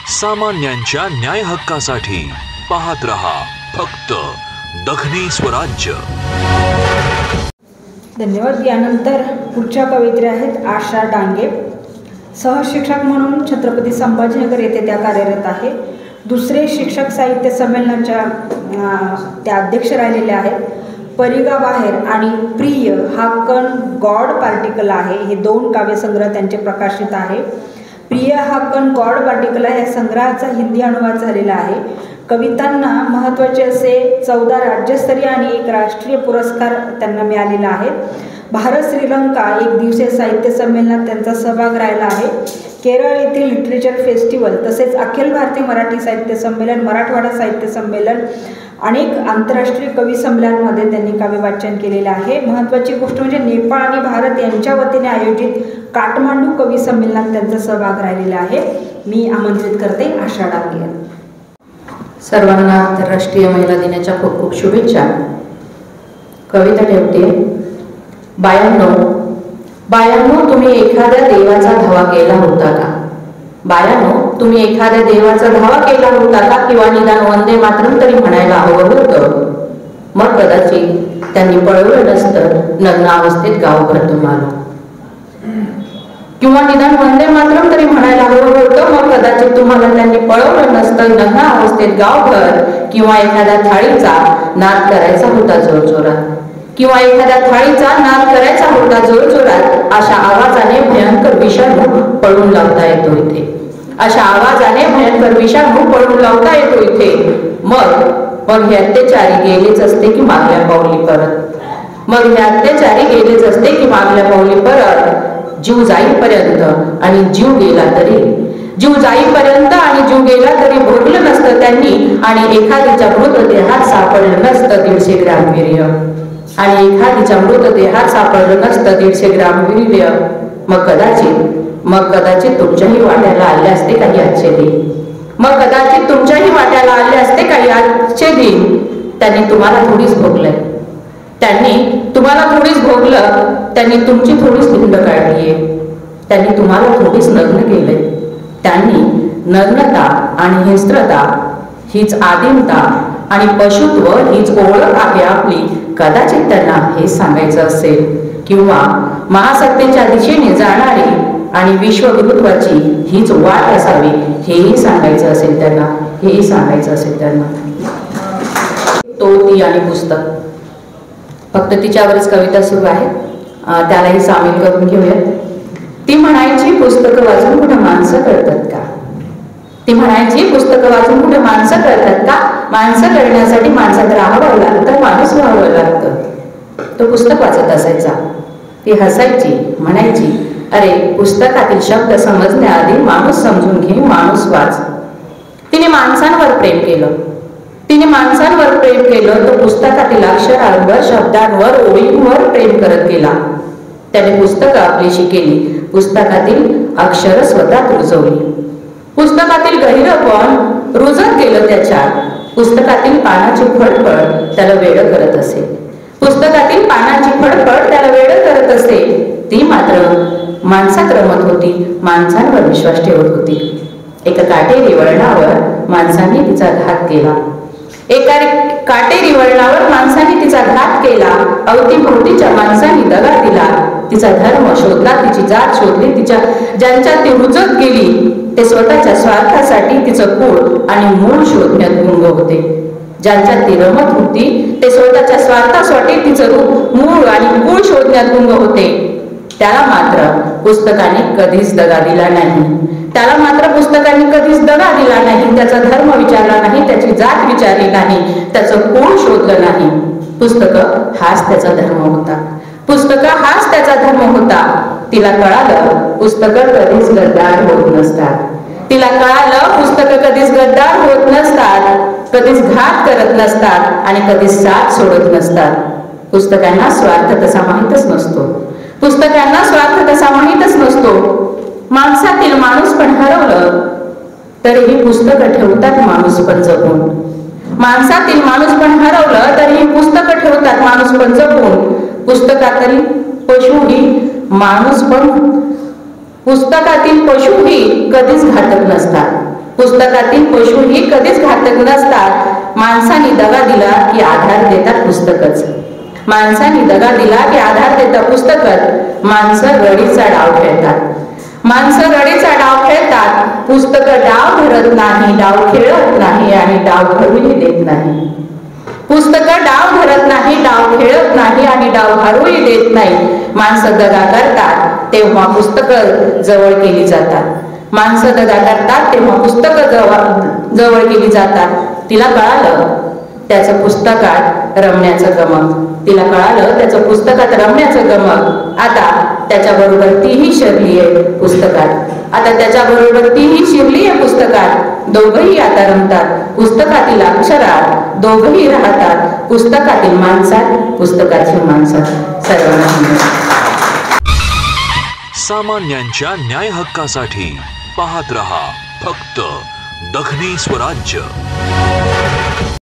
सामान्यांच्या न्याय हक्कासाठी पाहत रहा फक्त दखनी स्वराज्य। धन्यवाद। यानंतर पुढच्या कवयित्री आहेत आशा डांगे। सहशिक्षक म्हणून छत्रपती संभाजीनगर येथे त्या कार्यरत आहे। दुसरे शिक्षक साहित्य संमेलनाच्या त्या अध्यक्ष राहिलेल्या आहेत। परिगा बाहेर आणि प्रिय हा कण गॉड पार्टिकल आहे, हे 2 काव्यसंग्रह त्यांचे प्रकाशित आहे। प्रिय हा कण गॉड पार्टिकल या संग्रहाचा हिंदी अनुवाद झालेला आहे। कवितांना महत्त्वाचे असे 14 राज्यस्तरीय आणि 1 राष्ट्रीय पुरस्कार त्यांना मिळालेला आहे। भारत श्रीलंका 1 दिवसीय साहित्य संमेलनात त्यांचा सहभाग राहिला आहे। केरळ येथील लिटरेचर फेस्टिवल तसेच अखिल भारतीय मराठी साहित्य संमेलन, मराठवाडा साहित्य संमेलन, अनेक आंतरराष्ट्रीय कवी संमेलनांमध्ये त्यांनी काव्यवाचन केलेले आहे। महत्त्वाची गोष्ट म्हणजे नेपाळ आणि भारत यांच्या वतीने आयोजित काठमांडू कवी संमेलनात त्यांचा सहभाग राहिलेला आहे। मी आमंत्रित करते आशा डांगे। सर्वांना आंतरराष्ट्रीय महिला दिनाच्या खूप खूप शुभेच्छा। कविता ठेवते। बायांनो तुम्ही एखाद्या देवाचा धावा केला होता का? बायांनो तुम्ही एखाद्या देवाचा धावा केला होता का? किंवा निदान वंदे मातरम तरी म्हणायला हवं होतं? मग कदाचित त्यांनी पळवलं नसतं नग्न अवस्थेत गावभर तुम्हाला। किंवा निदान वंदे मातरम तरी म्हणायला हवं होतं, मग कदाचित तुम्हाला त्यांनी पळवलं नसतं नग्न अवस्थेत गावभर। किंवा एखाद्या थाळीचा नाद करायचा होता जोरजोरात, किंवा एखाद्या थाळीचा नाद करायचा होता जोरजोरात। अशा आवाजाने भयंकर विषाणू पळून लावता येतो इथे, अशा आवाजाने भयंकर विषाणू पळून लावता येतो इथे। मग हे अत्याचारी गेलेच असते की मागल्या पावली परत, मग हे अत्याचारी गेलेच असते की मागल्या पावली परत। जीव जाईपर्यंत आणि जीव गेला तरी, जीव जाईपर्यंत आणि जीव गेला तरी भोगलं नसतं त्यांनी, आणि एखाद्याच्या मृतदेहात सापडलं नसतं 150 ग्रॅम वीर्य, आणि एखादीच्या मृतदेहात सापडलं नसतं 150 ग्रॅम वीर्य। मग कदाचित तुमच्याही वाट्याला आले असते काही आजचे दिन, मग कदाचित तुमच्याही वाट्याला आले असते काही आजचे दिन। त्यांनी तुम्हाला थोडीच भोगलंय, त्यांनी तुम्हाला थोडीच भोगलं, त्यांनी तुमची थोडीच धुंड काढलीये, त्यांनी तुम्हाला थोडीच नग्न केलंय। त्यांनी नग्नता आणि हिंस्त्रता हीच आदिमता आणि पशुत्व हीच ओळख आहे आपली, कदाचित त्यांना हे सांगायचं असेल। किंवा महासत्तेच्या दिशेने जाणारी आणि विश्वगुरुत्वाची हीच वाट असावी, हेही सांगायचं असेल त्यांना, हेही सांगायचं असेल त्यांना। तो, ती आणि पुस्तक, फक्त तिच्यावरच कविता सुरू आहे, त्यालाही सामील करून घेऊया। ती म्हणायची पुस्तकं वाचून कुठे माणसं कळतात का? ती म्हणायची पुस्तकं वाचून कुठे माणसं कळतात का? माणसं कळण्यासाठी माणसात राहावं लागतं, माणूस व्हावं लागतं। तो पुस्तक वाचत असायचा। ती हसायची, म्हणायची, अरे पुस्तकातील शब्द समजण्याआधी माणूस समजून घे, माणूस वाच। तिने माणसांवर प्रेम केलं, तिने माणसांवर प्रेम केलं। तो पुस्तकातील अक्षरांवर, शब्दांवर, ओळींवर प्रेम करत गेला। त्याने पुस्तकं आपलीशी केली, पुस्तकातील अक्षर स्वतःत रुजवली, पुस्तकातील गहिरपण रुजत गेलं त्याच्यात। पुस्तकातील पानाची फडफड त्याला वेडं करत असे, पुस्तकातील पानाची फडफड त्याला वेडं करत असे। ती मात्र माणसात रमत होती, माणसांवर विश्वास ठेवत होती। एका काटेरी वळणावर माणसांनी तिचा घात केला, एका काटेरी वळणावर माणसांनी तिचा घात केला। अवतीभोवतीच्या माणसांनी दगा दिला, तिचा धर्म शोधला, तिची जात शोधली, ज्यांच्यात ती रुजत गेली ते स्वतःच्या स्वार्थासाठी तिचं कुळ आणि मूळ शोधण्यात गुंग होते। ज्यांच्यात ती रमत होती ते स्वतःच्या स्वार्थासाठी तिचं रूप, मूळ आणि कुळ शोधण्यात गुंग होते। त्याला मात्र पुस्तकाने कधीच दगा दिला नाही, त्याला मात्र पुस्तकांनी कधीच दगा दिला नाही, त्याचा धर्म विचारला नाही, त्याची जात विचारली नाही, त्याचं कुळ शोधलं नाही। पुस्तकं हाच त्याचा धर्म होता, पुस्तकं हाच त्याचा धर्म होता। तिला कळालं पुस्तकं कधीच गद्दार होत नसतात, तिला कळालं पुस्तकं कधीच गद्दार होत नसतात, कधीच घात करत नसतात आणि कधीच साथ सोडत नसतात। पुस्तकांना स्वार्थ तसा माहीतच नसतो, पुस्तकांना स्वार्थ तसा माहीतच नसतो। माणसातील माणूस पण हरवलं तरीही पुस्तकं ठेवतात माणूस पण जपून, माणसातील माणूस पण हरवलं तरीही पुस्तकं ठेवतात माणूस पण जपून। पुस्तकातील पशुही माणूस पण, पुस्तकातील पशुही कधीच घातक नसतात, पुस्तकातील पशुही कधीच घातक नसतात. माणसाने दगा दिला की आधार देतात पुस्तकच. माणसाने दगा दिला की आधार देतात पुस्तकच. माणसं रडीचा डाव खेळतात. माणसं रडीचा डाव खेळतात. पुस्तकं डाव धरत नाही, डाव खेळत नाही आणि डाव घडूही देत नाही. पुस्तकं डाव धरत नाही, डाव खेळत नाही आणि डाव घडूही देत नाही. माणसं दगा करतात तेव्हा पुस्तकं जवळ केली जातात. माणसं दगा करतात तेव्हा पुस्तकं जवळ केली जातात. तिला कळालं त्याचं पुस्तकात रमण्याचं गमक. तिला कळालं त्याचं पुस्तकात रमण्याचं गमक. आता त्याच्याबरोबर तीही शिरली आहे पुस्तकात. आता त्याच्याबरोबर तीही शिरली आहे पुस्तकात. दोघंही आता रमतात पुस्तकातील अक्षरात. दोघंही राहतात पुस्तकातील माणसात, पुस्तकातील माणसात. सर्वांना सामान्यांच्या न्याय हक्कासाठी पाहत रहा फक्त दखनी स्वराज्य.